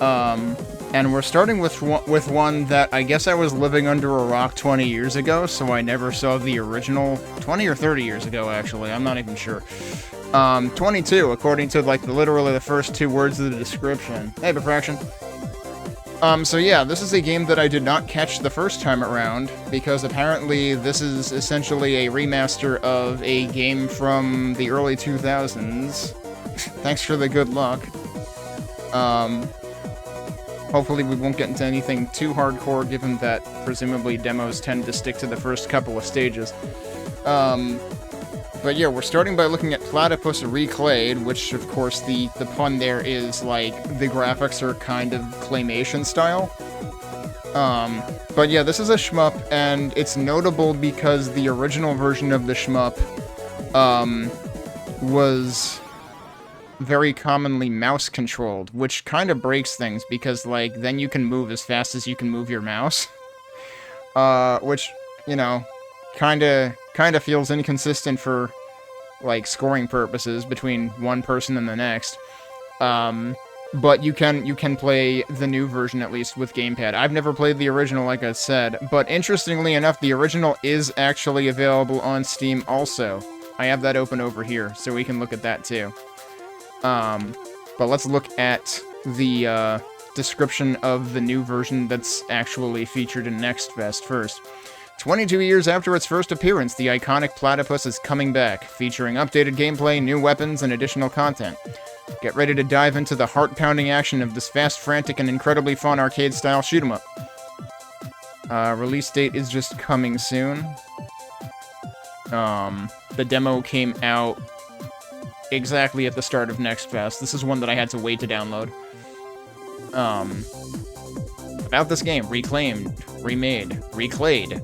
And we're starting with one that I guess I was living under a rock 20 years ago, so I never saw the original. 20 or 30 years ago, actually. I'm not even sure. 22, according to, like, literally the first two words of the description. Hey, Befraction. So yeah, this is a game that I did not catch the first time around, because apparently this is essentially a remaster of a game from the early 2000s. Thanks for the good luck. Hopefully we won't get into anything too hardcore, given that presumably demos tend to stick to the first couple of stages. But yeah, we're starting by looking at Platypus Reclayed, which, of course, the pun there is, like, the graphics are kind of claymation style. But yeah, this is a shmup, and it's notable because the original version of the shmup, was very commonly mouse-controlled, which kind of breaks things, because, like, then you can move as fast as you can move your mouse. Which, you know, kind of feels inconsistent for, like, scoring purposes between one person and the next. But you can play the new version, at least, with gamepad. I've never played the original, like I said, but interestingly enough, the original is actually available on Steam also. I have that open over here, so we can look at that too. But let's look at the description of the new version that's actually featured in Next Fest first. 22 years after its first appearance, the iconic Platypus is coming back, featuring updated gameplay, new weapons, and additional content. Get ready to dive into the heart-pounding action of this fast, frantic, and incredibly fun arcade-style shoot-'em-up. Release date is just coming soon. The demo came out exactly at the start of Next Fest. This is one that I had to wait to download. About this game, reclaimed, remade, reclayed.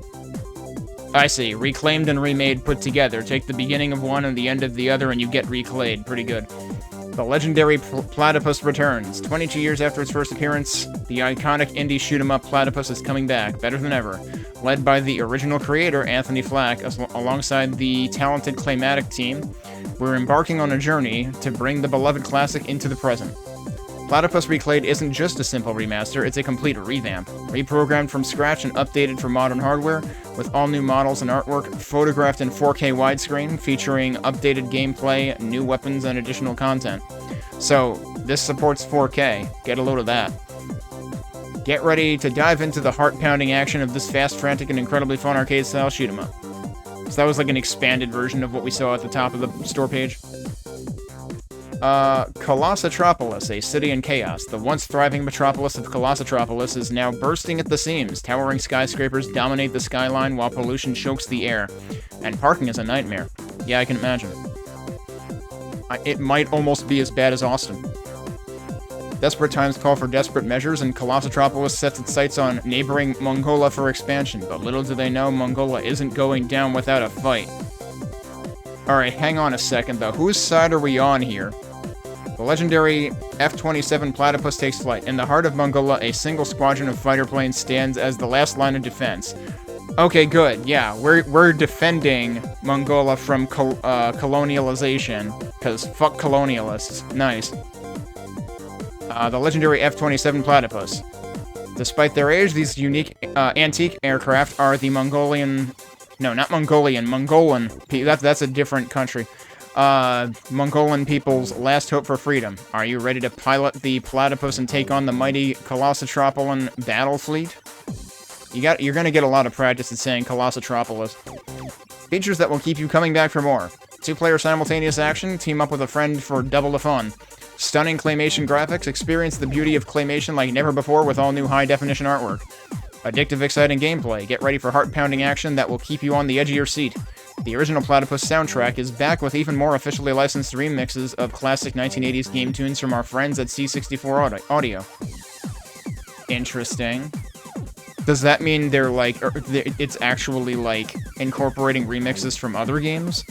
I see, reclaimed and remade put together. Take the beginning of one and the end of the other and you get reclayed. Pretty good. The legendary Platypus returns. 22 years after its first appearance, the iconic indie shoot-'em-up Platypus is coming back, better than ever. Led by the original creator, Anthony Flack, alongside the talented Claymatic team, we're embarking on a journey to bring the beloved classic into the present. Platypus Reclayed isn't just a simple remaster, it's a complete revamp. Reprogrammed from scratch and updated for modern hardware, with all new models and artwork, photographed in 4K widescreen, featuring updated gameplay, new weapons, and additional content. So, this supports 4K. Get a load of that. Get ready to dive into the heart-pounding action of this fast, frantic, and incredibly fun arcade-style shoot-'em-up. So that was like an expanded version of what we saw at the top of the store page. Colossotropolis, a city in chaos. The once thriving metropolis of Colossotropolis is now bursting at the seams. Towering skyscrapers dominate the skyline while pollution chokes the air. And parking is a nightmare. Yeah, I can imagine. It might almost be as bad as Austin. Desperate times call for desperate measures, and Colossotropolis sets its sights on neighboring Mongolia for expansion, but little do they know Mongolia isn't going down without a fight. Alright, hang on a second though. Whose side are we on here? The legendary F-27 Platypus takes flight. In the heart of Mongolia, a single squadron of fighter planes stands as the last line of defense. Okay, good. Yeah, we're defending Mongolia from colonialization, because fuck colonialists. Nice. The legendary F-27 Platypus. Despite their age, these unique antique aircraft are the Mongolian... No, not Mongolian. Mongolan. That's a different country. Mongolan people's last hope for freedom. Are you ready to pilot the Platypus and take on the mighty Colossotropolis battle fleet? You're gonna get a lot of practice at saying Colossotropolis. Features that will keep you coming back for more. 2-player simultaneous action, team up with a friend for double the fun. Stunning claymation graphics, experience the beauty of claymation like never before with all new high-definition artwork. Addictive, exciting gameplay. Get ready for heart-pounding action that will keep you on the edge of your seat. The original Platypus soundtrack is back with even more officially licensed remixes of classic 1980s game tunes from our friends at C64 Audio. Interesting. Does that mean they're like, it's actually like incorporating remixes from other games?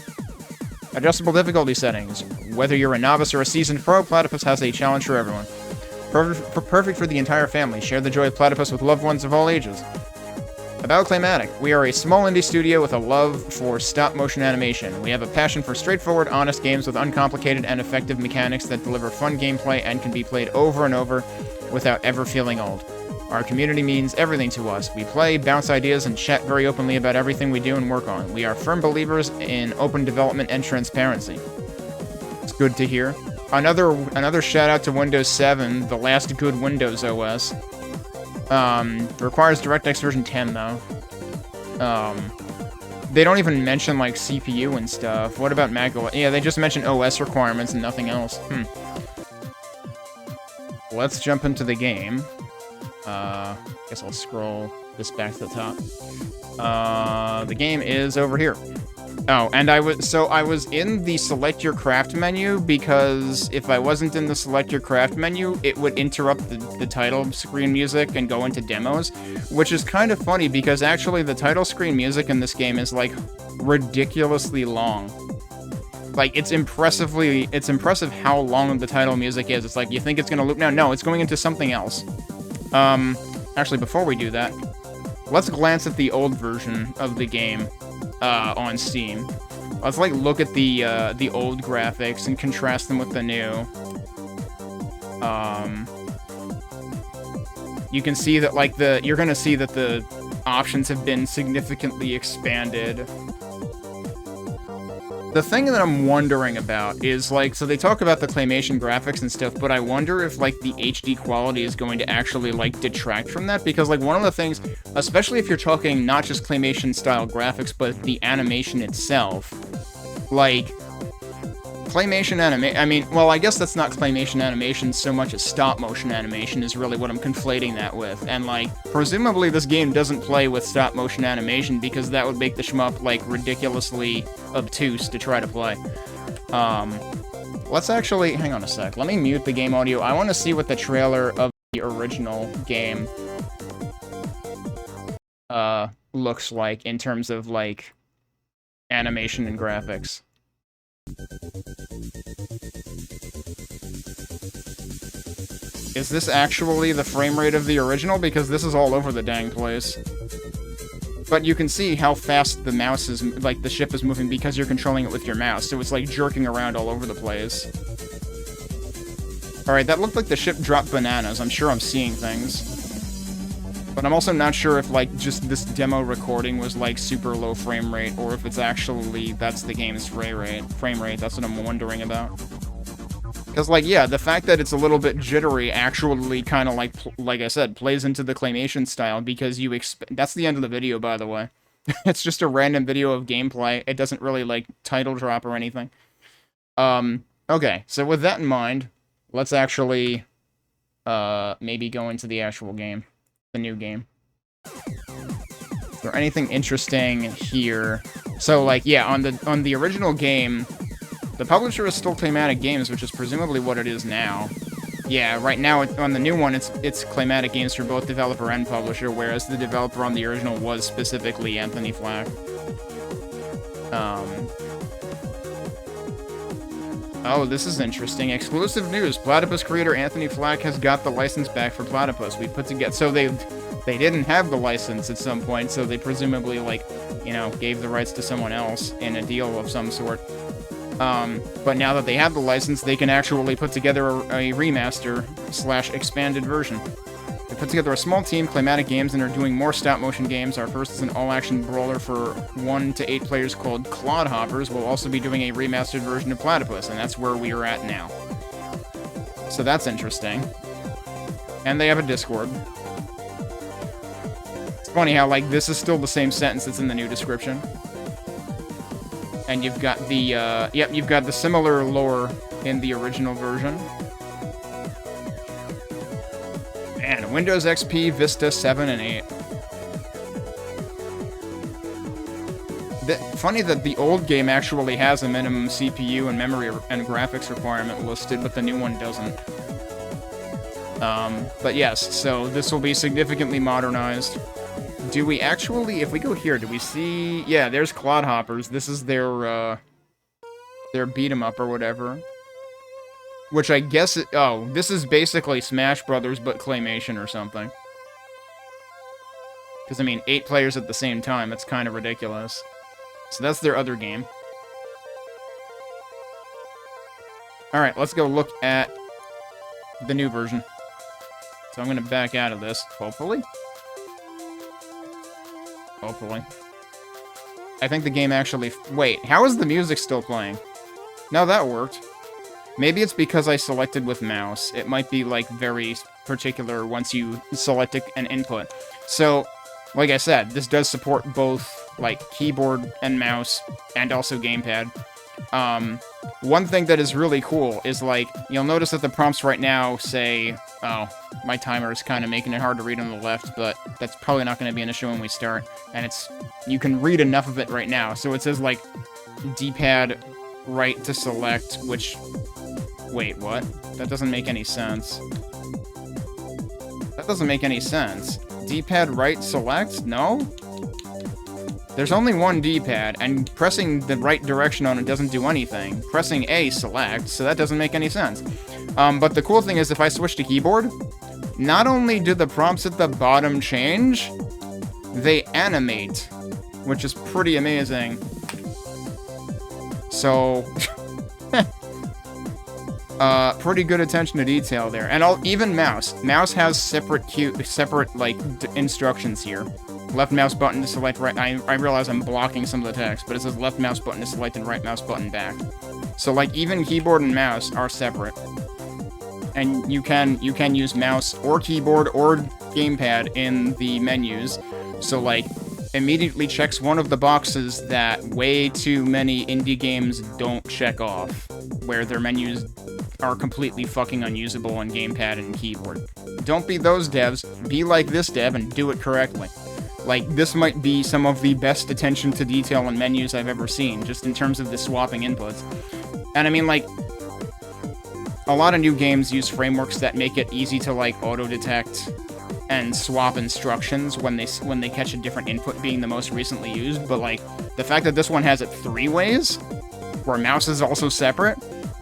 Adjustable difficulty settings. Whether you're a novice or a seasoned pro, Platypus has a challenge for everyone. Perfect for the entire family. Share the joy of Platypus with loved ones of all ages. About Claymatic, we are a small indie studio with a love for stop-motion animation. We have a passion for straightforward, honest games with uncomplicated and effective mechanics that deliver fun gameplay and can be played over and over without ever feeling old. Our community means everything to us. We play, bounce ideas, and chat very openly about everything we do and work on. We are firm believers in open development and transparency. It's good to hear. Another shout-out to Windows 7, the last good Windows OS. Requires DirectX version 10, though. They don't even mention, like, CPU and stuff. What about Mac OS? Yeah, they just mention OS requirements and nothing else. Let's jump into the game. Guess I'll scroll this back to the top. The game is over here. Oh, and I was in the Select Your Craft menu, because if I wasn't in the Select Your Craft menu, it would interrupt the title screen music and go into demos, which is kind of funny, because actually the title screen music in this game is, like, ridiculously long. Like, it's impressive how long the title music is. It's like, you think it's gonna loop now? No, it's going into something else. Actually, before we do that, let's glance at the old version of the game. On Steam. Let's, like, look at the old graphics and contrast them with the new. You can see that, like, you're gonna see that the options have been significantly expanded. The thing that I'm wondering about is, like, so they talk about the claymation graphics and stuff, but I wonder if, like, the HD quality is going to actually, like, detract from that, because, like, one of the things, especially if you're talking not just claymation-style graphics, but the animation itself, like, claymation animation, I mean, well, I guess that's not claymation animation so much as stop-motion animation is really what I'm conflating that with, and, like, presumably this game doesn't play with stop-motion animation, because that would make the shmup, like, ridiculously obtuse to try to play. Let's actually, hang on a sec, let me mute the game audio. I want to see what the trailer of the original game looks like in terms of, like, animation and graphics. Is this actually the frame rate of the original? Because this is all over the dang place. But you can see how fast the mouse is, like, the ship is moving because you're controlling it with your mouse, so it's, like, jerking around all over the place. Alright, that looked like the ship dropped bananas. I'm sure I'm seeing things. But I'm also not sure if, like, just this demo recording was, like, super low frame rate, or if it's actually, that's the game's frame rate. That's what I'm wondering about. Because, like, yeah, the fact that it's a little bit jittery actually kind of, like I said, plays into the claymation style, because you that's the end of the video, by the way. It's just a random video of gameplay. It doesn't really, like, title drop or anything. Okay, so with that in mind, let's actually, maybe go into the actual game. The new game. Is there anything interesting here? So, like, yeah, on the original game, the publisher is still Claymatic Games, which is presumably what it is now. Yeah, right now, on the new one, it's Claymatic Games for both developer and publisher, whereas the developer on the original was specifically Anthony Flack. Oh, this is interesting. Exclusive news. Platypus creator Anthony Flack has got the license back for Platypus. We put together... So they didn't have the license at some point, so they presumably, like, you know, gave the rights to someone else in a deal of some sort. But now that they have the license, they can actually put together a remaster/expanded version. They put together a small team, Claymatic Games, and are doing more stop-motion games. Our first is an all-action brawler for 1 to 8 players called Clodhoppers. We'll also be doing a remastered version of Platypus, and that's where we are at now. So that's interesting. And they have a Discord. It's funny how, like, this is still the same sentence that's in the new description. And you've got the, you've got the similar lore in the original version. Man, Windows XP, Vista 7, and 8. Funny that the old game actually has a minimum CPU and memory and graphics requirement listed, but the new one doesn't. But yes, so this will be significantly modernized. Do we actually, if we go here, do we see... Yeah, there's Clodhoppers. This is their beat-em-up or whatever. Which I guess... Oh, this is basically Smash Brothers, but claymation or something. Because, I mean, 8 players at the same time, it's kind of ridiculous. So that's their other game. Alright, let's go look at the new version. So I'm gonna back out of this, hopefully. Hopefully. I think the game actually... Wait, how is the music still playing? No, that worked. Maybe it's because I selected with mouse. It might be, like, very particular once you select an input. So, like I said, this does support both, like, keyboard and mouse, and also gamepad. One thing that is really cool is, like, you'll notice that the prompts right now say... Oh, my timer is kind of making it hard to read on the left, but that's probably not going to be an issue when we start. And it's... You can read enough of it right now. So it says, like, D-pad right to select, which... Wait, what? That doesn't make any sense. That doesn't make any sense. D-pad right select? No? There's only one D-pad, and pressing the right direction on it doesn't do anything. Pressing A select, so that doesn't make any sense. But the cool thing is, if I switch to keyboard, not only do the prompts at the bottom change, they animate, which is pretty amazing. So... pretty good attention to detail there. And even mouse. Mouse has separate, like, instructions here. Left mouse button to select right... I realize I'm blocking some of the text, but it says left mouse button to select and right mouse button back. So, like, even keyboard and mouse are separate. And you can use mouse or keyboard or gamepad in the menus. So, like, immediately checks one of the boxes that way too many indie games don't check off, where their menus are completely fucking unusable on gamepad and keyboard. Don't be those devs, be like this dev and do it correctly. Like, this might be some of the best attention to detail in menus I've ever seen, just in terms of the swapping inputs. And I mean, like, a lot of new games use frameworks that make it easy to, like, auto-detect and swap instructions when they catch a different input being the most recently used, but, like, the fact that this one has it 3 ways, where mouse is also separate,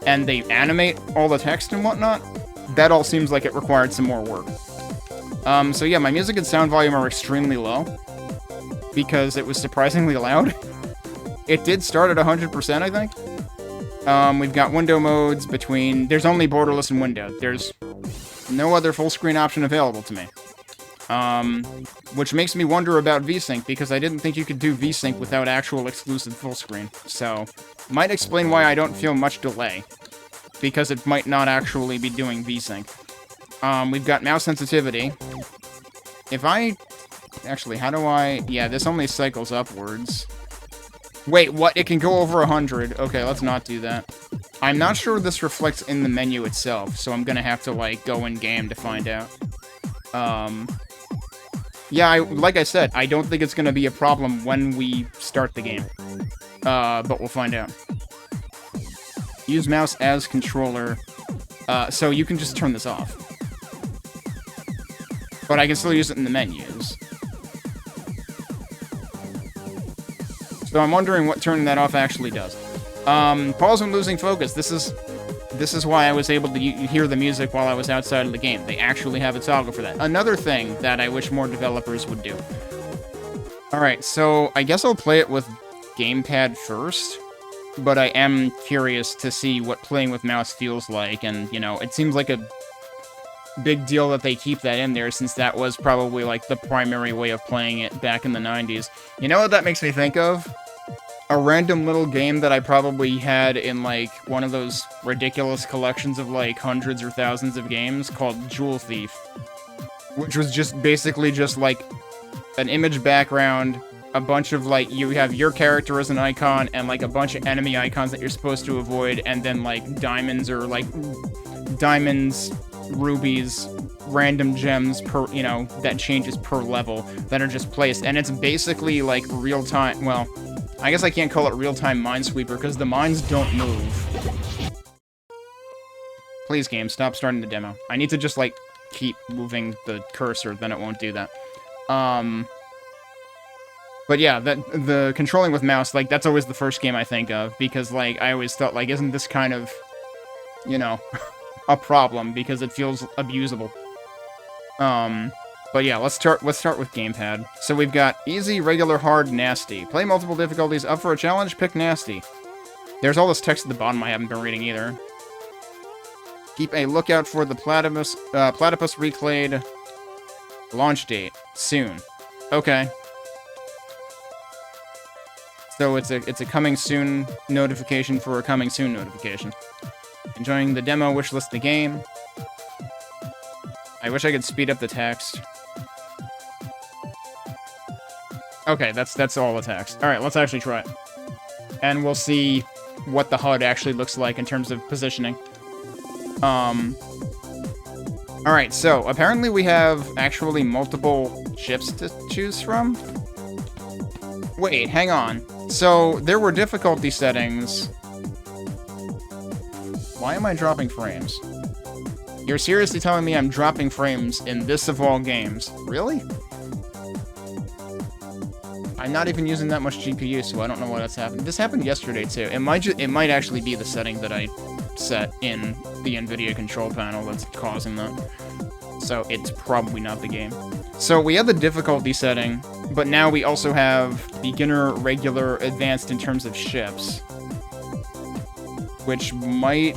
and they animate all the text and whatnot, that all seems like it required some more work. So yeah, my music and sound volume are extremely low, because it was surprisingly loud. It did start at 100%, I think. We've got window modes between... There's only borderless and window. There's no other full screen option available to me. Which makes me wonder about VSync, because I didn't think you could do VSync without actual exclusive full screen. So, might explain why I don't feel much delay, because it might not actually be doing VSync. We've got mouse sensitivity. If I... Actually, how do I... Yeah, this only cycles upwards. Wait, what? It can go over 100. Okay, let's not do that. I'm not sure this reflects in the menu itself, so I'm gonna have to, like, go in-game to find out. Yeah, like I said, I don't think it's gonna be a problem when we start the game. But we'll find out. Use mouse as controller. So you can just turn this off. But I can still use it in the menus. So I'm wondering what turning that off actually does. Pause when losing focus. This is why I was able to hear the music while I was outside of the game. They actually have a toggle for that. Another thing that I wish more developers would do. Alright, so I guess I'll play it with gamepad first, but I am curious to see what playing with mouse feels like, and, you know, it seems like a big deal that they keep that in there, since that was probably, like, the primary way of playing it back in the 90s. You know what that makes me think of? A random little game that I probably had in, like, one of those ridiculous collections of, like, hundreds or thousands of games called Jewel Thief. Which was just basically just, like, an image background, a bunch of, like, you have your character as an icon, and, like, a bunch of enemy icons that you're supposed to avoid, and then, like, diamonds or, like, diamonds, rubies, random gems per, you know, that changes per level that are just placed. And it's basically, like, real-time, well... I guess I can't call it real-time Minesweeper, because the mines don't move. Please, game, stop starting the demo. I need to just, like, keep moving the cursor, then it won't do that. But yeah, the controlling with mouse, like, that's always the first game I think of, because, like, I always thought, like, isn't this kind of, you know, a problem, because it feels abusable. But yeah, let's start with gamepad. So we've got easy, regular, hard, nasty. Play multiple difficulties, up for a challenge, pick nasty. There's all this text at the bottom I haven't been reading either. Keep a lookout for the Platypus Reclayed launch date. Soon. Okay. So it's a coming soon notification for a coming soon notification. Enjoying the demo, wishlist the game. I wish I could speed up the text. Okay, that's all the text. Alright, let's actually try it. And we'll see what the HUD actually looks like in terms of positioning. Alright, so apparently we have actually multiple ships to choose from. Wait, hang on. So there were difficulty settings. Why am I dropping frames? You're seriously telling me I'm dropping frames in this of all games? Really? I'm not even using that much GPU, so I don't know why that's happened. This happened yesterday too. It might actually be the setting that I set in the NVIDIA control panel that's causing that. So it's probably not the game. So we have the difficulty setting, but now we also have beginner, regular, advanced in terms of ships. Which might...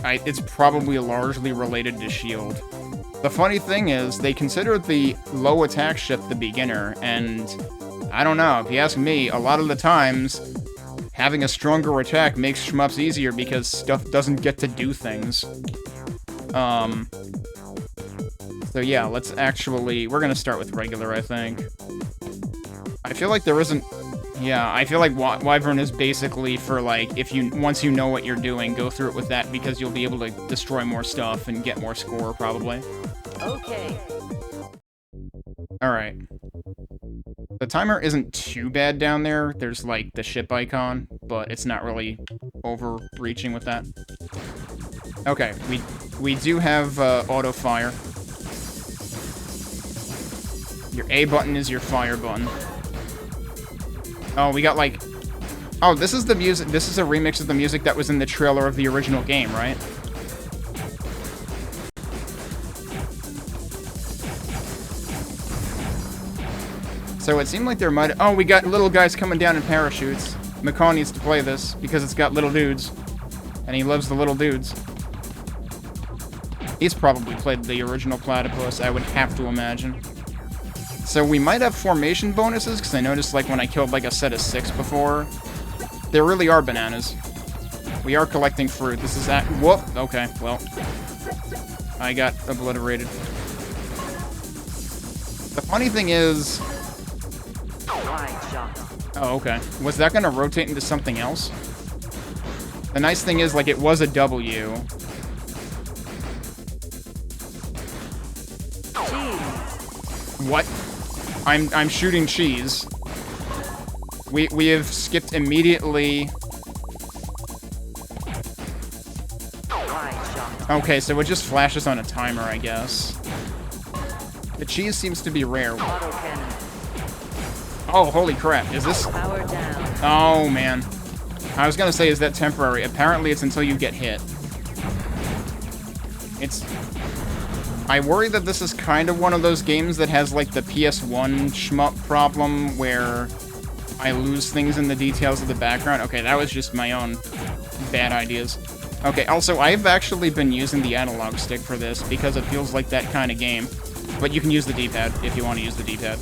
it's probably largely related to shield. The funny thing is, they considered the low attack ship the beginner, and I don't know, if you ask me, a lot of the times, having a stronger attack makes shmups easier because stuff doesn't get to do things. So yeah, let's actually... We're gonna start with regular, I think. I feel like there isn't... Yeah, I feel like Wyvern is basically for, like, once you know what you're doing, go through it with that, because you'll be able to destroy more stuff and get more score, probably. Okay. Alright. The timer isn't too bad down there. There's, like, the ship icon, but it's not really overreaching with that. Okay, we do have auto-fire. Your A button is your fire button. Oh, we got, like... Oh, this is the music... This is a remix of the music that was in the trailer of the original game, right? So it seemed like there might... Oh, we got little guys coming down in parachutes. McCall needs to play this, because it's got little dudes. And he loves the little dudes. He's probably played the original Platypus, I would have to imagine. So we might have formation bonuses, because I noticed, like, when I killed, like, a set of 6 before, there really are bananas. We are collecting fruit. This is that... Whoop! Okay, well. I got obliterated. The funny thing is... Oh, okay. Was that gonna rotate into something else? The nice thing is, like, it was a W. What? I'm shooting cheese. We have skipped immediately. Okay, so it just flashes on a timer, I guess. The cheese seems to be rare. Oh, holy crap. Is this... Oh, man. I was gonna say, is that temporary? Apparently it's until you get hit. It's... I worry that this is kind of one of those games that has, like, the PS1 shmup problem, where I lose things in the details of the background. Okay, that was just my own bad ideas. Okay, also, I've actually been using the analog stick for this, because it feels like that kind of game. But you can use the D-pad, if you want to use the D-pad.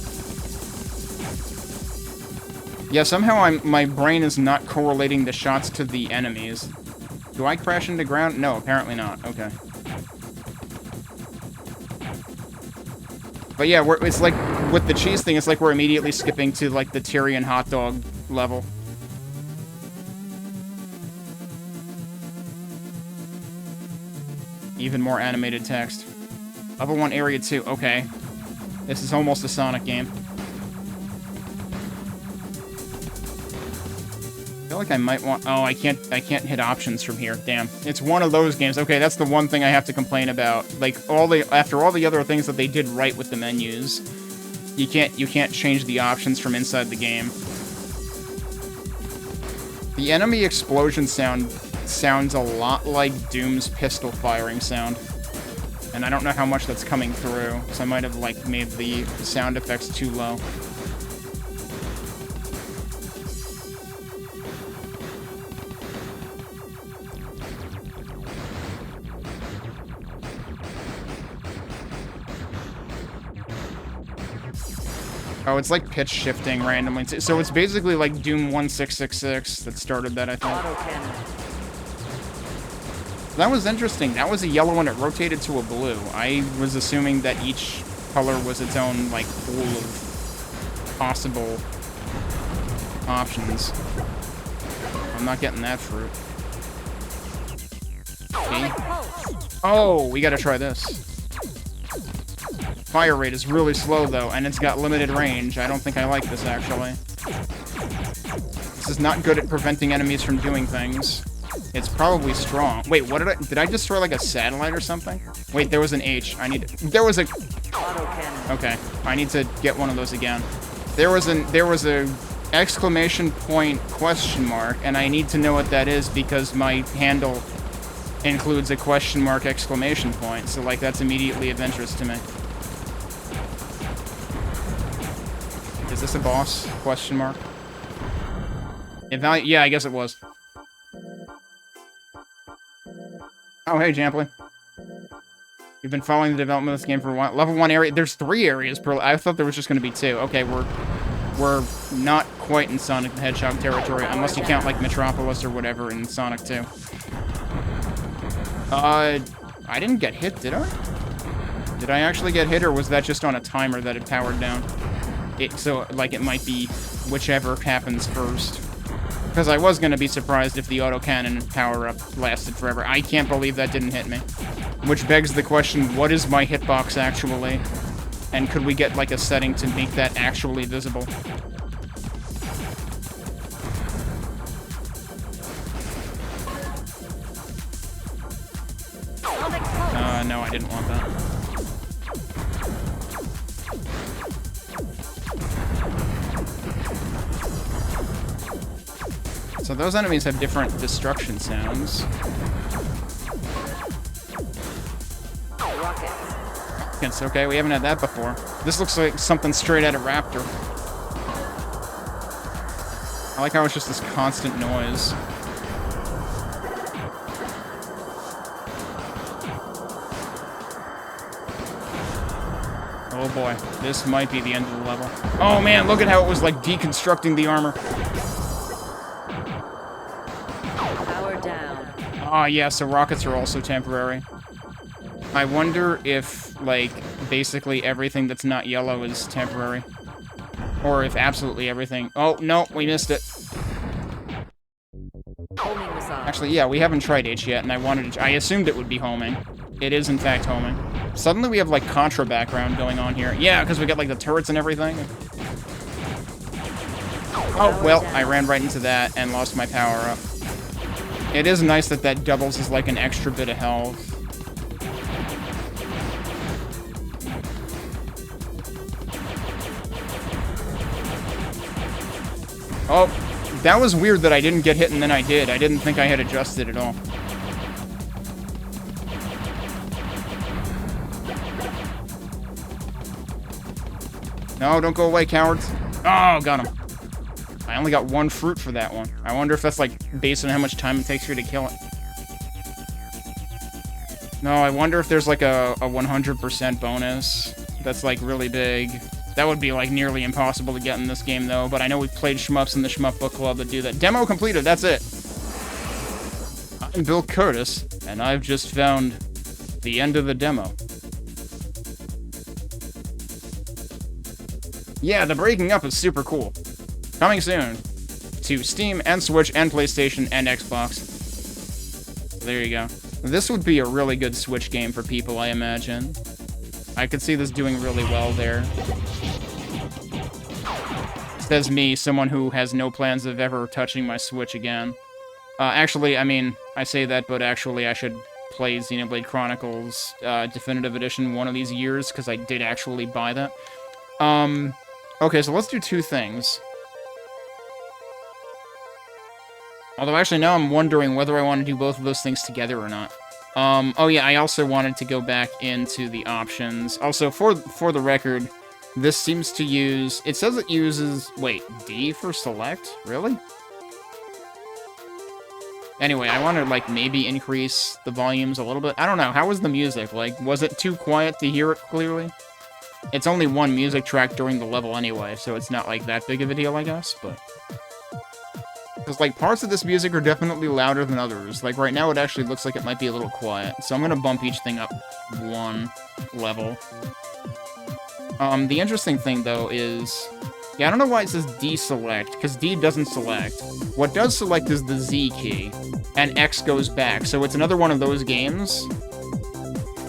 Yeah, somehow my brain is not correlating the shots to the enemies. Do I crash into ground? No, apparently not. Okay. But yeah, it's like, with the cheese thing, it's like we're immediately skipping to, like, the Tyrion hot dog level. Even more animated text. Level 1, Area 2. Okay. This is almost a Sonic game. I feel like I might want... Oh, I can't hit options from here. Damn. It's one of those games. Okay, that's the one thing I have to complain about. Like, after all the other things that they did right with the menus, you can't change the options from inside the game. The enemy explosion sound sounds a lot like Doom's pistol firing sound. And I don't know how much that's coming through, so I might have, like, made the sound effects too low. Oh, it's like pitch shifting randomly. So it's basically like Doom 1666 that started that, I think. That was interesting. That was a yellow and it rotated to a blue. I was assuming that each color was its own, like, pool of possible options. I'm not getting that fruit. Okay. Oh, we gotta try this. Fire rate is really slow, though, and it's got limited range. I don't think I like this, actually. This is not good at preventing enemies from doing things. It's probably strong. Wait, what did I destroy, like, a satellite or something? Wait, there was an H. There was a... Okay, I need to get one of those again. There was a exclamation point question mark, and I need to know what that is because my handle includes a question mark exclamation point, so, like, that's immediately of interest to me. Is this a boss? Question mark. Yeah, I guess it was. Oh, hey, Jampley. You've been following the development of this game for a while. Level 1 area. There's 3 areas per... I thought there was just going to be 2. Okay, we're not quite in Sonic the Hedgehog territory, unless you count, like, Metropolis or whatever in Sonic 2. I didn't get hit, did I? Did I actually get hit, or was that just on a timer that it powered down? So, like, it might be whichever happens first. Because I was going to be surprised if the autocannon power-up lasted forever. I can't believe that didn't hit me. Which begs the question, what is my hitbox actually? And could we get, like, a setting to make that actually visible? No, I didn't want that. So those enemies have different destruction sounds. Rockets, okay, we haven't had that before. This looks like something straight out of Raptor. I like how it's just this constant noise. Oh boy, this might be the end of the level. Oh man, look at how it was like deconstructing the armor. Power down. Ah, yeah, so rockets are also temporary. I wonder if, like, basically everything that's not yellow is temporary. Or if absolutely everything... Oh, no, we missed it. Actually, yeah, we haven't tried H yet, and I assumed it would be homing. It is, in fact, homing. Suddenly we have, like, Contra background going on here. Yeah, because we got, like, the turrets and everything. Oh, well, I ran right into that and lost my power-up. It is nice that that doubles as, like, an extra bit of health. Oh, that was weird that I didn't get hit and then I did. I didn't think I had adjusted at all. No, don't go away, cowards. Oh, got him. I only got 1 fruit for that one. I wonder if that's, like, based on how much time it takes for you to kill it. No, I wonder if there's, like, a 100% bonus that's, like, really big. That would be, like, nearly impossible to get in this game, though, but I know we've played shmups in the Shmup Book Club that do that. Demo completed, that's it. I'm Bill Curtis, and I've just found the end of the demo. Yeah, the breaking up is super cool. Coming soon to Steam and Switch and PlayStation and Xbox. There you go. This would be a really good Switch game for people, I imagine. I could see this doing really well there. Says me, someone who has no plans of ever touching my Switch again. Actually, I mean, I say that, but actually I should play Xenoblade Chronicles Definitive Edition one of these years, because I did actually buy that. Okay, so let's do 2 things. Although, actually, now I'm wondering whether I want to do both of those things together or not. Oh yeah, I also wanted to go back into the options. Also, for the record, this seems to use... It says it uses... Wait, D for select? Really? Anyway, I want to, like, maybe increase the volumes a little bit. I don't know, how was the music? Like, was it too quiet to hear it clearly? It's only one music track during the level anyway, so it's not, like, that big of a deal, I guess, but... Because, like, parts of this music are definitely louder than others. Like, right now it actually looks like it might be a little quiet. So I'm gonna bump each thing up one level. The interesting thing, though, is... Yeah, I don't know why it says deselect, because D doesn't select. What does select is the Z key, and X goes back. So it's another one of those games.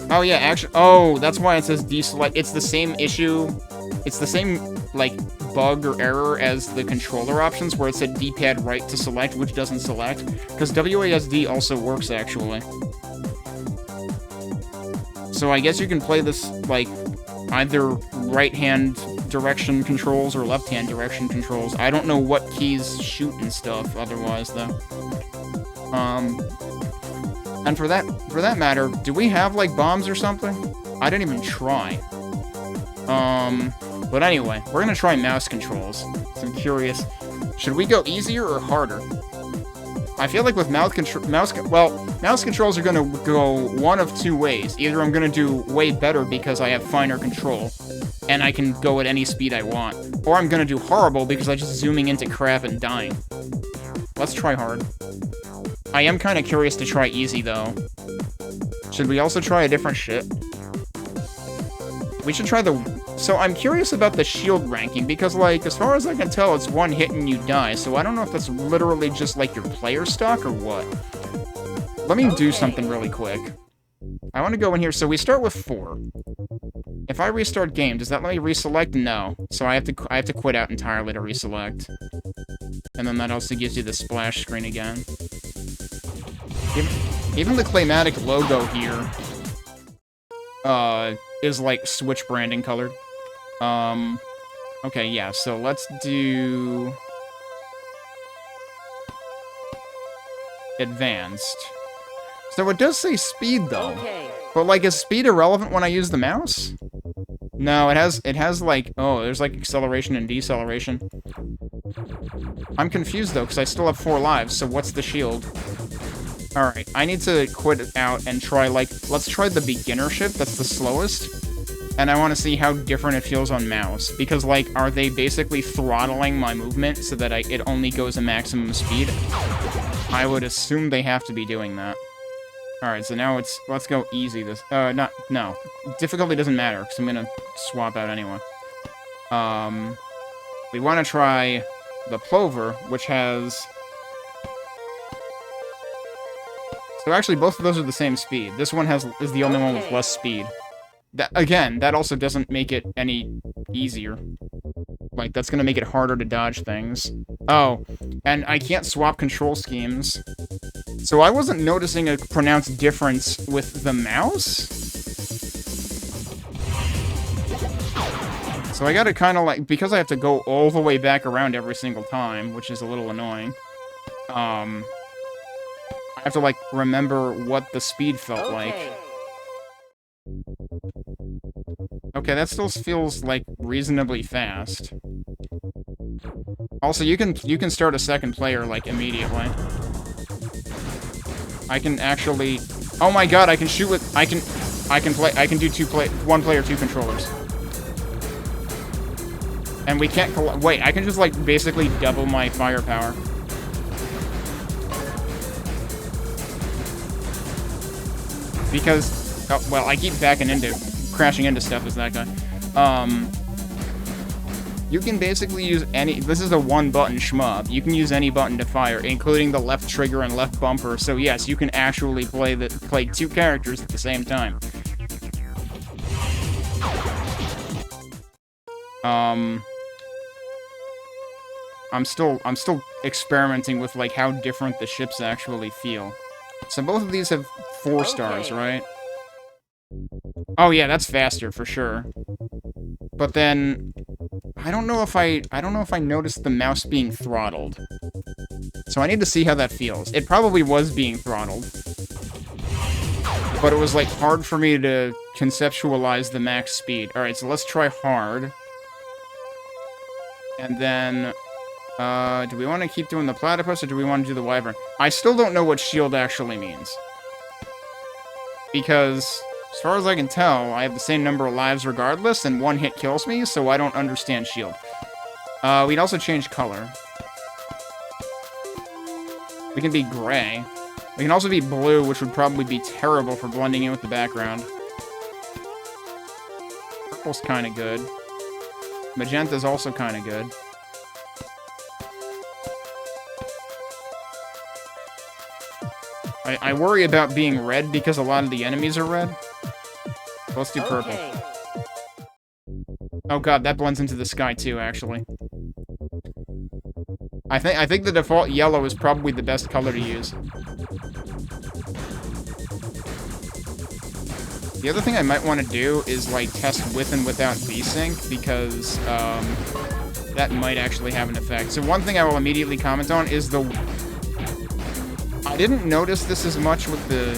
Oh, yeah, actually... Oh, that's why it says deselect. It's the same issue... It's the same, like, bug or error as the controller options, where it said D-pad right to select, which doesn't select. Because WASD also works, actually. So I guess you can play this, like, either right-hand direction controls or left-hand direction controls. I don't know what keys shoot and stuff otherwise, though. And for that matter, do we have, like, bombs or something? I didn't even try. But anyway, we're gonna try mouse controls. So I'm curious, should we go easier or harder? I feel like with mouse controls are gonna go one of two ways. Either I'm gonna do way better because I have finer control, and I can go at any speed I want, or I'm gonna do horrible because I'm just zooming into crap and dying. Let's try hard. I am kind of curious to try easy, though. Should we also try a different shit? We should try the... So I'm curious about the shield ranking, because, like, as far as I can tell, it's one hit and you die, so I don't know if that's literally just, like, your player stock or what. Let me do something really quick. I want to go in here, so we start with 4. If I restart game, does that let me reselect? No. So I have to quit out entirely to reselect. And then that also gives you the splash screen again. Even the Claymatic logo here, is, like, Switch branding colored. Okay, yeah, so let's do... Advanced. So it does say speed, though. Okay. But, like, is speed irrelevant when I use the mouse? No, it has, like... Oh, there's, like, acceleration and deceleration. I'm confused, though, because I still have 4 lives, so what's the shield? Alright, I need to quit out and try, like... Let's try the beginner ship, that's the slowest. And I want to see how different it feels on mouse. Because, like, are they basically throttling my movement so that it only goes a maximum speed? I would assume they have to be doing that. Alright, so now let's go easy this... no. Difficulty doesn't matter, because I'm gonna swap out anyway. We want to try the Plover, which has... So actually, both of those are the same speed. This one is the only one with less speed. Again, that also doesn't make it any easier. Like, that's gonna make it harder to dodge things. Oh, and I can't swap control schemes. So I wasn't noticing a pronounced difference with the mouse? So I gotta kinda, like, because I have to go all the way back around every single time, which is a little annoying, I have to, like, remember what the speed felt like. Okay, that still feels, like, reasonably fast. Also, you can start a second player, like, immediately. I can actually... Oh my god, I can shoot with... I can do one player, 2 controllers. And we can't... Wait, I can just, like, basically double my firepower. Because... Oh, well, I keep crashing into stuff as that guy. You can basically use any... This is a one-button shmup. You can use any button to fire, including the left trigger and left bumper. So yes, you can actually play 2 characters at the same time. I'm still experimenting with, like, how different the ships actually feel. So both of these have 4 stars, right? Oh yeah, that's faster for sure. But then I don't know if I noticed the mouse being throttled. So I need to see how that feels. It probably was being throttled. but it was, like, hard for me to conceptualize the max speed. Alright, so let's try hard. And then, do we want to keep doing the platypus, or do we want to do the wyvern? I still don't know what shield actually means. Because, as far as I can tell, I have the same number of lives regardless, and one hit kills me, so I don't understand shield. We'd also change color. We can be gray. We can also be blue, which would probably be terrible for blending in with the background. Purple's kind of good. Magenta's also kind of good. I worry about being red because a lot of the enemies are red. Let's do purple. Okay. Oh god, that blends into the sky too, actually. I think the default yellow is probably the best color to use. The other thing I might want to do is, like, test with and without VSync, because, that might actually have an effect. So one thing I will immediately comment on is I didn't notice this as much with the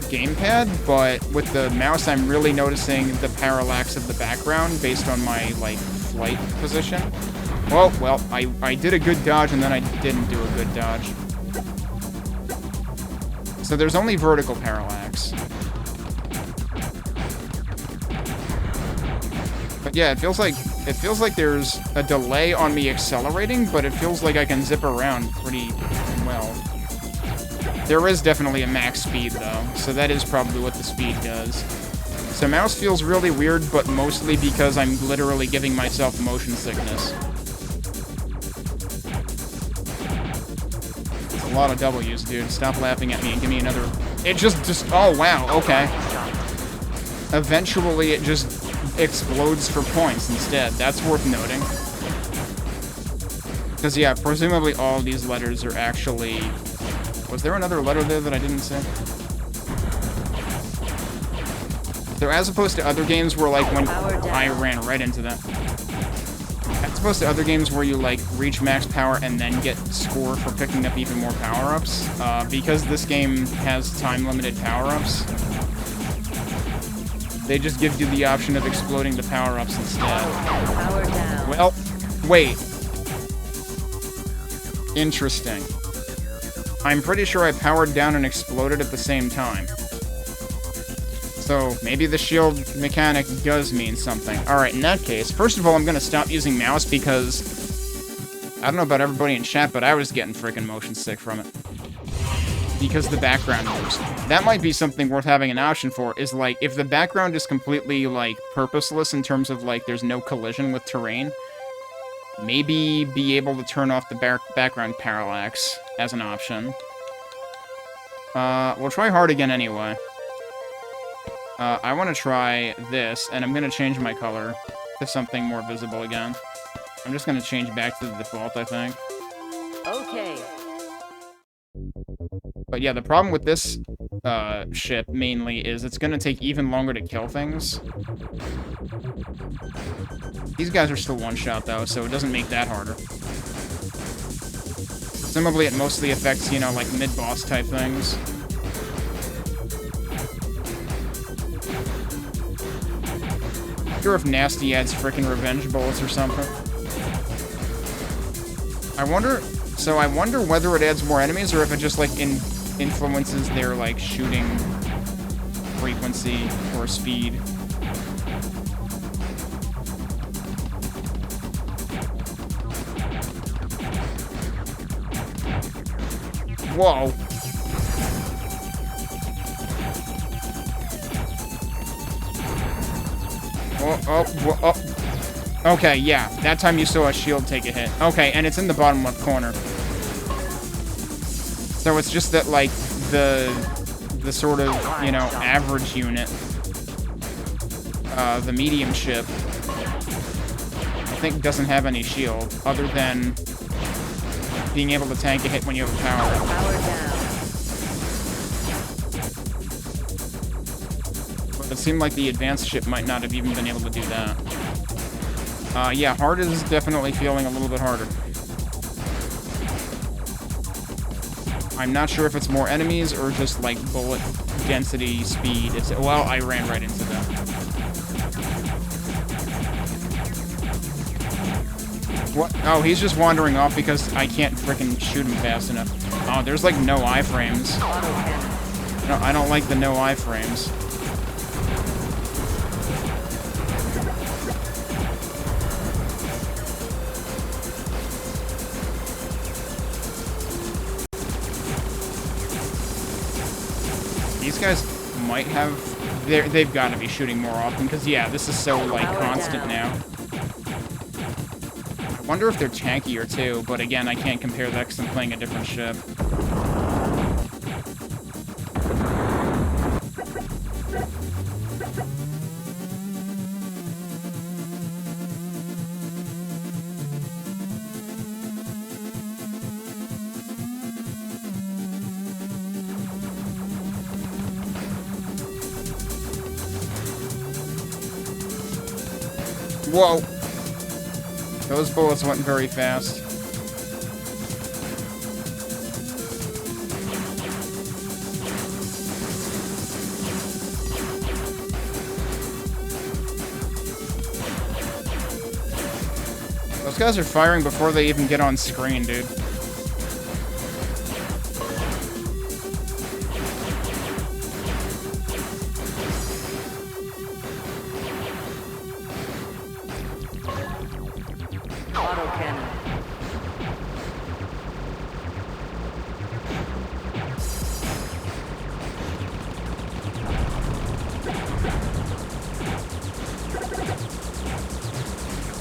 gamepad, but with the mouse I'm really noticing the parallax of the background based on my, like, flight position. Oh, well, I did a good dodge and then I didn't do a good dodge. So there's only vertical parallax. But yeah, it feels like there's a delay on me accelerating, but it feels like I can zip around pretty well. There is definitely a max speed though, so that is probably what the speed does. So mouse feels really weird, but mostly because I'm literally giving myself motion sickness. It's a lot of W's, dude. Stop laughing at me and give me another... It just... Oh, wow, okay. Eventually, it just explodes for points instead. That's worth noting. Because, yeah, presumably all of these letters are actually... Was there another letter there that I didn't say? So as opposed to other games where, like, when I ran right into that. As opposed to other games where you, like, reach max power and then get score for picking up even more power-ups, because this game has time-limited power-ups, they just give you the option of exploding the power-ups instead. Power down. Well, wait. Interesting. I'm pretty sure I powered down and exploded at the same time. So, maybe the shield mechanic does mean something. Alright, in that case, first of all, I'm gonna stop using mouse because... I don't know about everybody in chat, but I was getting freaking motion sick from it. Because the background moves. That might be something worth having an option for, is like, if the background is completely, like, purposeless in terms of, like, there's no collision with terrain, maybe be able to turn off the background parallax as an option. We'll try hard again anyway. I want to try this, and I'm going to change my color to something more visible again. I'm just going to change back to the default, I think. Okay. But yeah, the problem with this ship, mainly, is it's going to take even longer to kill things. These guys are still one-shot, though, so it doesn't make that harder. Presumably, it mostly affects, you know, like, mid-boss type things. I'm not sure if Nasty adds frickin' revenge bullets or something. I wonder whether it adds more enemies, or if it just, like, influences their, like, shooting frequency or speed. Whoa. Oh. Okay, yeah. That time you saw a shield take a hit. Okay, and it's in the bottom left corner. So it's just that, like, the sort of, you know, average unit, the medium ship, I think doesn't have any shield, other than being able to tank a hit when you have power. Power down. But it seemed like the advanced ship might not have even been able to do that. Yeah, hard is definitely feeling a little bit harder. I'm not sure if it's more enemies or just, like, density, speed. Well, I ran right into them. What? Oh, he's just wandering off because I can't frickin' shoot him fast enough. Oh, there's like no iframes. No, I don't like the no iframes. These guys might have... They've got to be shooting more often, because, yeah, this is so, like, constant now. I wonder if they're tankier, too, but again, I can't compare that because I'm playing a different ship. Whoa! Those bullets went very fast. Those guys are firing before they even get on screen, dude.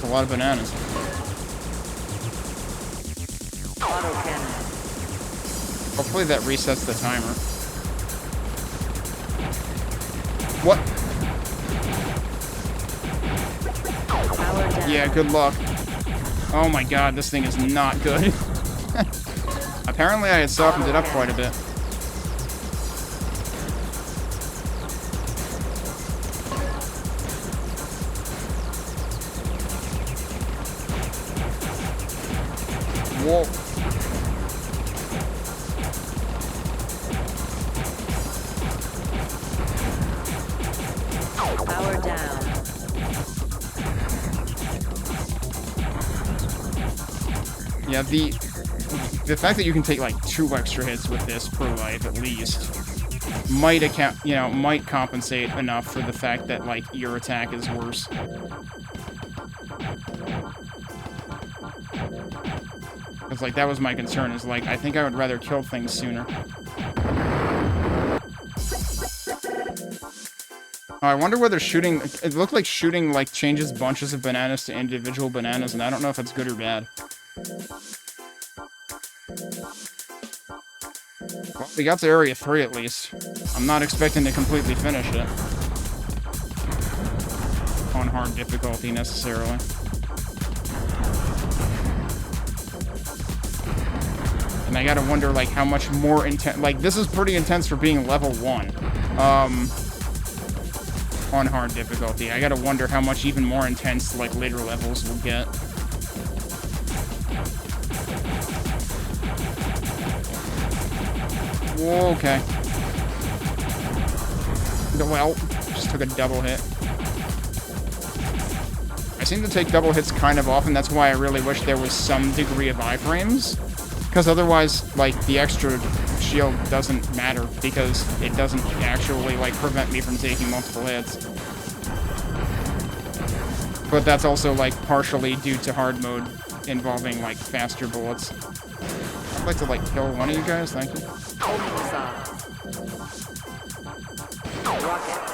A lot of bananas. Hopefully that resets the timer. What? Yeah, good luck. Oh my god, this thing is not good. Apparently I had softened it up quite a bit. Whoa. Power down. Yeah, the fact that you can take like 2 extra hits with this per life at least might account, you know, might compensate enough for the fact that like your attack is worse. It's like, that was my concern, is like, I think I would rather kill things sooner. Oh, I wonder whether shooting... It looked like shooting, like, changes bunches of bananas to individual bananas, and I don't know if it's good or bad. Well, we got to Area 3 at least. I'm not expecting to completely finish it. On hard difficulty, necessarily. And I gotta wonder, like, how much more intense... Like, this is pretty intense for being level 1. On hard difficulty. I gotta wonder how much even more intense, like, later levels will get. Whoa, okay. Well, just took a double hit. I seem to take double hits kind of often. That's why I really wish there was some degree of iframes. Because otherwise, like, the extra shield doesn't matter, because it doesn't actually, like, prevent me from taking multiple hits. But that's also, like, partially due to hard mode involving, like, faster bullets. I'd like to, like, kill one of you guys, thank you. Rocket.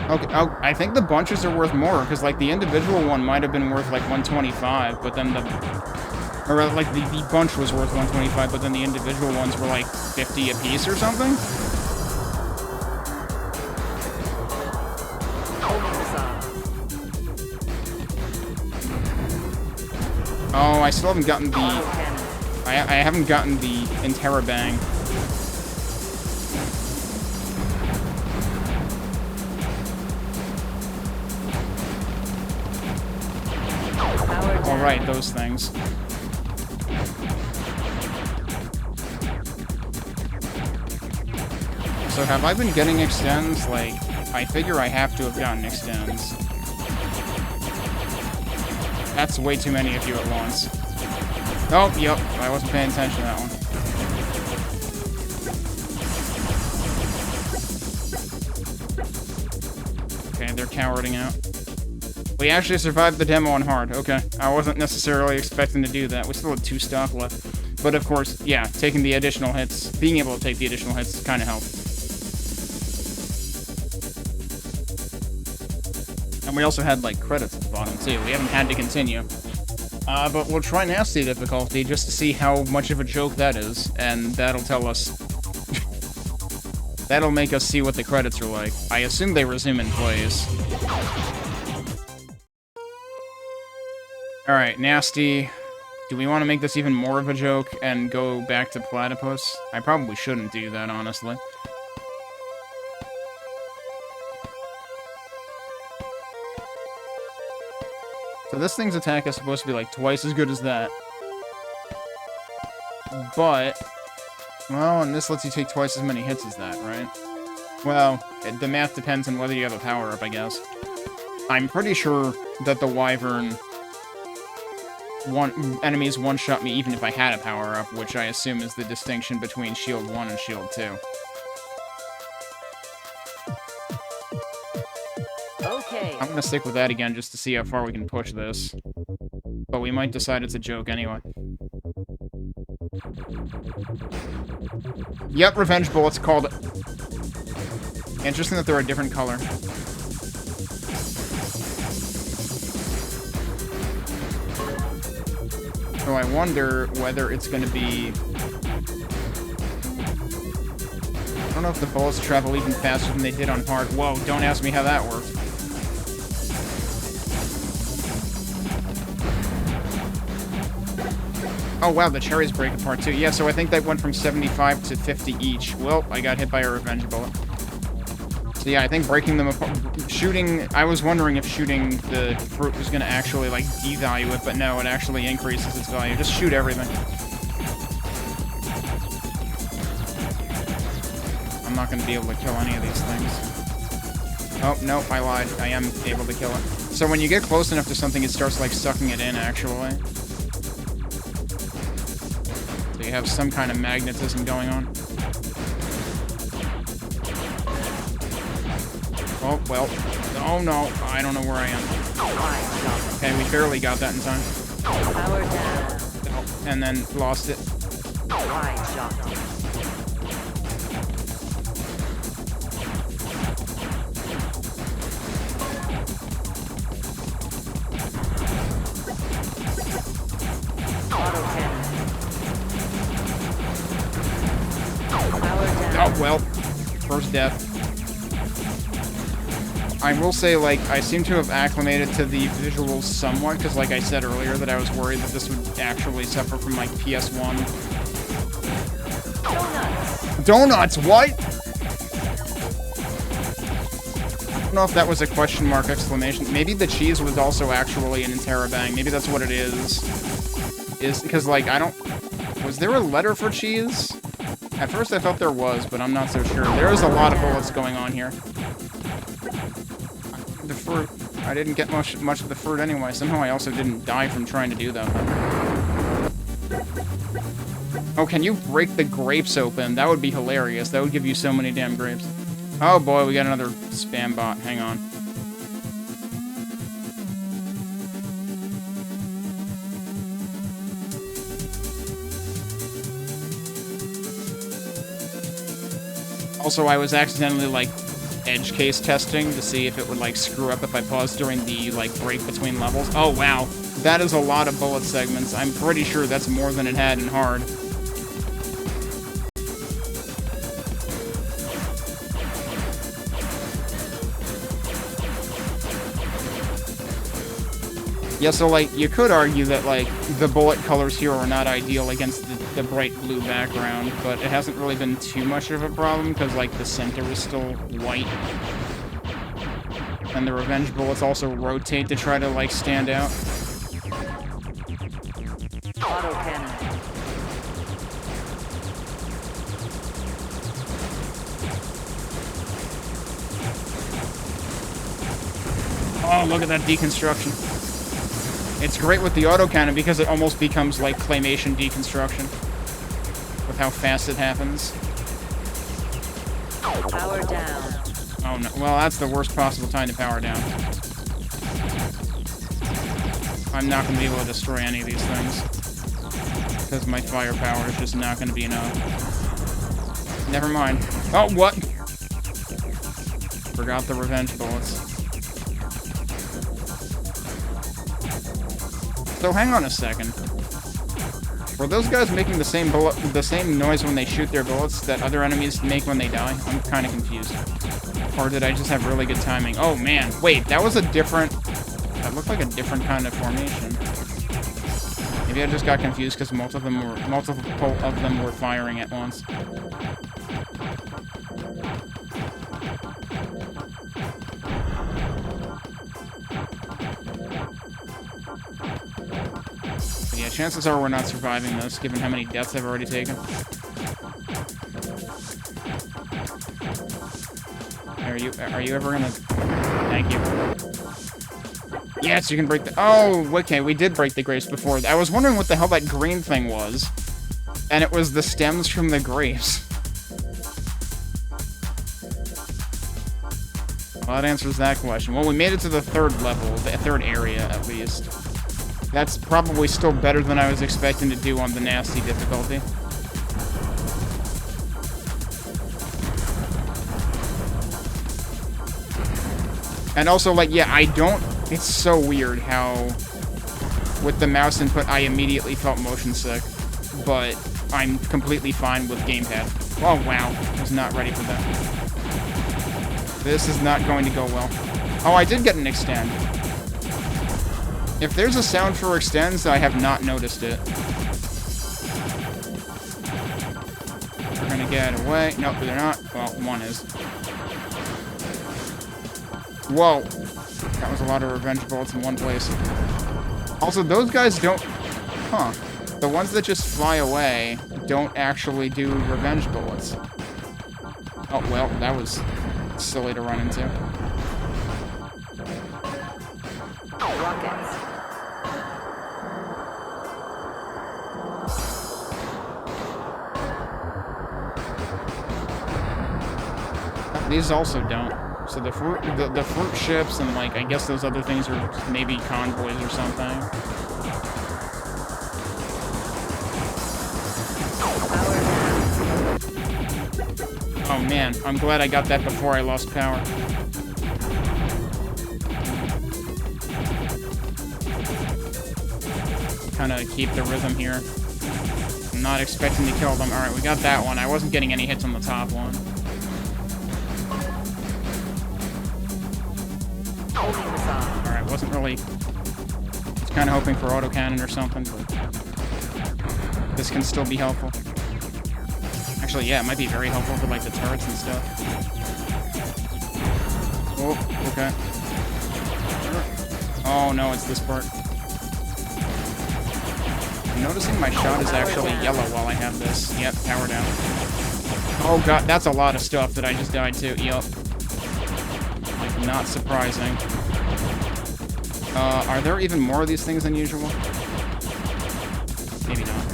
Okay, oh, I think the bunches are worth more, because, like, the individual one might have been worth, like, 125, but then the... Or, like, the bunch was worth 125, but then the individual ones were, like, 50 apiece or something? Oh, I still haven't gotten the... I haven't gotten the Interrobang. Alright, those things. So have I been getting extends? Like, I figure I have to have gotten extends. That's way too many of you at once. Oh, yep, I wasn't paying attention to that one. Okay, they're cowarding out. We actually survived the demo on hard. Okay, I wasn't necessarily expecting to do that. We still had 2 stock left. But of course, yeah, taking the additional hits, being able to take the additional hits kind of helped. And we also had, like, credits at the bottom, too. We haven't had to continue. But we'll try Nasty difficulty just to see how much of a joke that is. And that'll tell us... that'll make us see what the credits are like. I assume they resume in place. Alright, Nasty. Do we want to make this even more of a joke and go back to Platypus? I probably shouldn't do that, honestly. So this thing's attack is supposed to be like twice as good as that. But, well, and this lets you take twice as many hits as that, right? Well, the math depends on whether you have a power-up, I guess. I'm pretty sure that the Wyvern enemies one-shot me even if I had a power-up, which I assume is the distinction between Shield 1 and Shield 2. Okay. I'm gonna stick with that again just to see how far we can push this. But we might decide it's a joke anyway. Yep, Revenge Bullets called it. Interesting that they're a different color. So I wonder whether it's going to be... I don't know if the bullets travel even faster than they did on hard. Whoa, don't ask me how that worked. Oh wow, the cherries break apart too. Yeah, so I think that went from 75 to 50 each. Well, I got hit by a revenge bullet. So yeah, I think breaking them apart... Shooting... I was wondering if shooting the fruit was going to actually, like, devalue it, but no, it actually increases its value. Just shoot everything. I'm not going to be able to kill any of these things. Oh, no, I lied. I am able to kill it. So when you get close enough to something, it starts, like, sucking it in, actually. So you have some kind of magnetism going on. Oh, well. Oh, no. I don't know where I am. Okay, we barely got that in time. Power down. Oh, and then lost it. Wide shot. Auto cannon. Power down. Oh, well. First death. I will say, like, I seem to have acclimated to the visuals somewhat, because like I said earlier, that I was worried that this would actually suffer from, like, PS1. Donuts. Donuts, what? I don't know if that was a question mark exclamation. Maybe the cheese was also actually an Interrobang. Maybe that's what it is. Because, like, I don't... Was there a letter for cheese? At first I thought there was, but I'm not so sure. There is a lot of bullets going on here. The fruit. I didn't get much of the fruit anyway. Somehow I also didn't die from trying to do that. Oh, can you break the grapes open? That would be hilarious. That would give you so many damn grapes. Oh boy, we got another spam bot. Hang on. Also, I was accidentally, like, edge case testing to see if it would, like, screw up if I paused during the, like, break between levels. Oh, wow. That is a lot of bullet segments. I'm pretty sure that's more than it had in hard. Yeah, so, like, you could argue that, like, the bullet colors here are not ideal against the the bright blue background, but it hasn't really been too much of a problem, because, like, the center is still white. And the revenge bullets also rotate to try to, like, stand out. Autocannon. Oh, look at that deconstruction. It's great with the autocannon because it almost becomes like claymation deconstruction with how fast it happens. Power down. Oh no, well that's the worst possible time to power down. I'm not going to be able to destroy any of these things because my firepower is just not going to be enough. Never mind. Oh, what? Forgot the revenge bullets. So hang on a second. Were those guys making the same noise when they shoot their bullets that other enemies make when they die? I'm kind of confused. Or did I just have really good timing? Oh man, wait, that was a different... That looked like a different kind of formation. Maybe I just got confused because multiple of them were firing at once. But yeah, chances are we're not surviving this, given how many deaths I've already taken. Are you ever gonna... Thank you. Yes, you can break the... Oh, okay, we did break the grapes before. I was wondering what the hell that green thing was. And it was the stems from the grapes. Well, that answers that question. Well, we made it to the third level, the third area, at least. That's probably still better than I was expecting to do on the nasty difficulty. And also, like, yeah, I don't... It's so weird how, with the mouse input, I immediately felt motion sick. But I'm completely fine with gamepad. Oh, wow. I was not ready for that. This is not going to go well. Oh, I did get an extend. If there's a sound for extends, I have not noticed it. We're gonna get away. Nope, they're not. Well, one is. Whoa. That was a lot of revenge bullets in one place. Also, those guys don't... Huh. The ones that just fly away don't actually do revenge bullets. Oh, well, that was silly to run into. Rockets. These also don't. So the fruit ships and, like, I guess those other things are maybe convoys or something. Oh man, I'm glad I got that before I lost power. Kind of keep the rhythm here. I'm not expecting to kill them. Alright, we got that one. I wasn't getting any hits on the top one. Alright, wasn't really... I was kind of hoping for autocannon or something, but... This can still be helpful. Actually, yeah, it might be very helpful for, like, the turrets and stuff. Oh, okay. Oh, no, it's this part. I'm noticing my shot is actually yellow while I have this. Yep, power down. Oh, God, that's a lot of stuff that I just died to. Yup. Like, not surprising. Are there even more of these things than usual? Maybe not.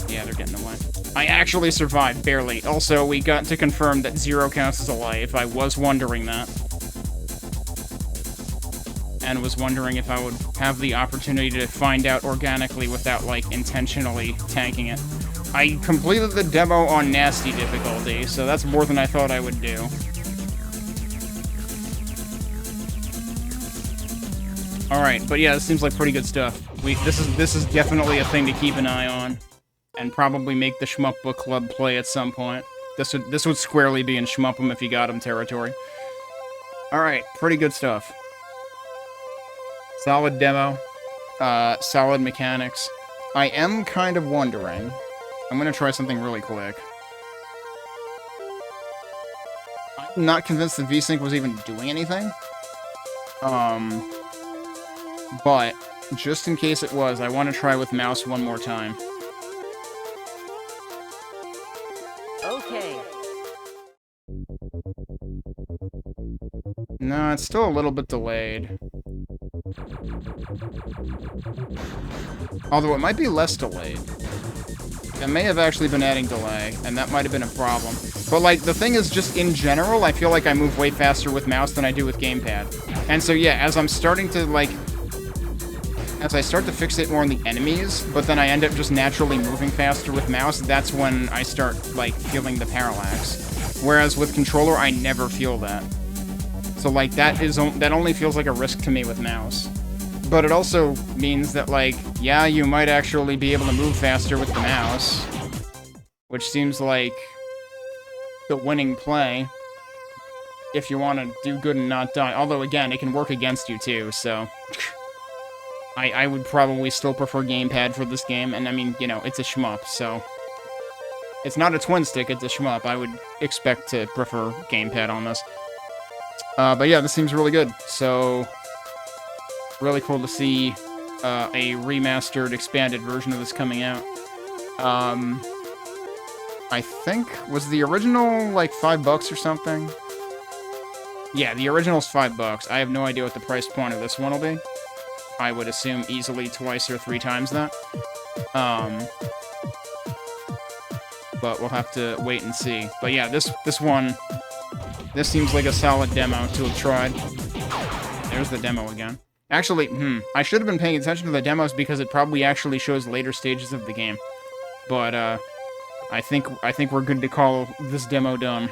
Yeah, they're getting away. I actually survived, barely. Also, we got to confirm that 0 counts as a life. I was wondering that. And was wondering if I would have the opportunity to find out organically without, like, intentionally tanking it. I completed the demo on nasty difficulty, so that's more than I thought I would do. Alright, but yeah, this seems like pretty good stuff. This is definitely a thing to keep an eye on. And probably make the Shmup Book Club play at some point. This would squarely be in Shmup 'em if you got 'em territory. Alright, pretty good stuff. Solid demo. Solid mechanics. I am kind of wondering. I'm gonna try something really quick. I'm not convinced the VSync was even doing anything. But just in case it was, I want to try with mouse one more time. Okay. No, it's still a little bit delayed. Although it might be less delayed. It may have actually been adding delay, and that might have been a problem. But, like, the thing is, just in general, I feel like I move way faster with mouse than I do with gamepad. And so, yeah, as I'm starting to, like... As I start to fixate more on the enemies, but then I end up just naturally moving faster with mouse, that's when I start, like, feeling the parallax. Whereas with controller, I never feel that. So, like, that only feels like a risk to me with mouse. But it also means that, like, yeah, you might actually be able to move faster with the mouse. Which seems like the winning play. If you want to do good and not die. Although, again, it can work against you, too, so... I would probably still prefer gamepad for this game, and I mean, you know, it's a shmup, so... It's not a twin stick, it's a shmup. I would expect to prefer gamepad on this. But yeah, this seems really good, so... Really cool to see a remastered, expanded version of this coming out. I think... Was the original, like, $5 or something? Yeah, the original's $5. I have no idea what the price point of this one will be. I would assume easily twice or 3 times that. But we'll have to wait and see. But yeah, this one... This seems like a solid demo to have tried. There's the demo again. Actually, I should have been paying attention to the demos because it probably actually shows later stages of the game. But, I think we're good to call this demo done.